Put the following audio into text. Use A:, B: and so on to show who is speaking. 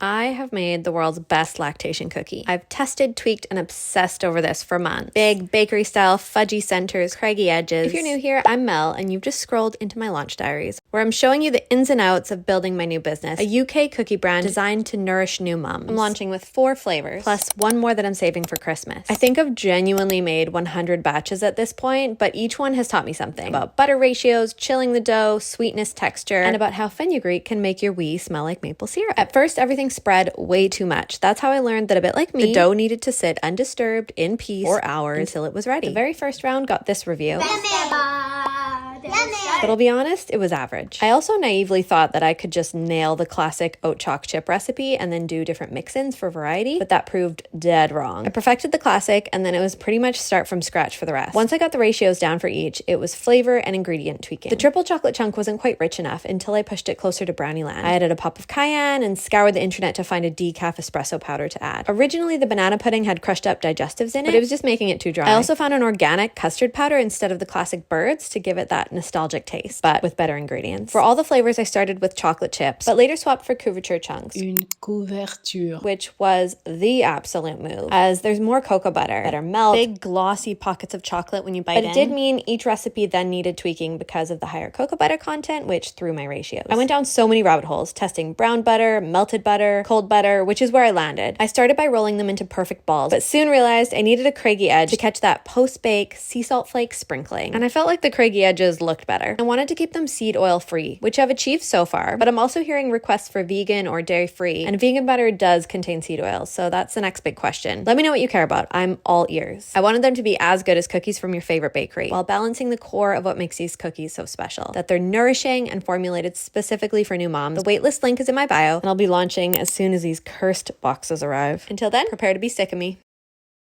A: I have made the world's best lactation cookie. I've tested, tweaked, and obsessed over this for months. Big, bakery-style, fudgy centers, craggy edges. If you're new here, I'm Mel, and you've just scrolled into my Launch Diaries, where I'm showing you the ins and outs of building my new business, a UK cookie brand designed to nourish new mums. I'm launching with 4 flavors, plus one more that I'm saving for Christmas. I think I've genuinely made 100 batches at this point, but each one has taught me something about butter ratios, chilling the dough, sweetness, texture, and about how fenugreek can make your wee smell like maple syrup. At first, everything spread way too much. That's how I learned that a bit like me, the dough needed to sit undisturbed in peace for hours until it was ready. The very first round got this review. But I'll be honest, it was average. I also naively thought that I could just nail the classic oat chalk chip recipe and then do different mix-ins for variety, but that proved dead wrong. I perfected the classic, and then it was pretty much start from scratch for the rest. Once I got the ratios down for each, it was flavor and ingredient tweaking. The triple chocolate chunk wasn't quite rich enough until I pushed it closer to brownie land. I added a pop of cayenne and scoured the internet to find a decaf espresso powder to add. Originally, the banana pudding had crushed up digestives in it, but it was just making it too dry. I also found an organic custard powder instead of the classic birds to give it that nostalgic taste, but with better ingredients. For all the flavors, I started with chocolate chips, but later swapped for couverture chunks.
B: Une couverture.
A: Which was the absolute move, as there's more cocoa butter, better melt, big glossy pockets of chocolate when you bite in. But it did mean each recipe then needed tweaking because of the higher cocoa butter content, which threw my ratios. I went down so many rabbit holes, testing brown butter, melted butter, cold butter, which is where I landed. I started by rolling them into perfect balls, but soon realized I needed a craggy edge to catch that post-bake sea salt flake sprinkling. And I felt like the craggy edges looked better. I wanted to keep them seed oil free, which I've achieved so far, but I'm also hearing requests for vegan or dairy free, and vegan butter does contain seed oil, so that's the next big question. Let me know what you care about. I'm all ears. I wanted them to be as good as cookies from your favorite bakery, while balancing the core of what makes these cookies so special, that they're nourishing and formulated specifically for new moms. The waitlist link is in my bio, and I'll be launching as soon as these cursed boxes arrive. Until then, prepare to be sick of me.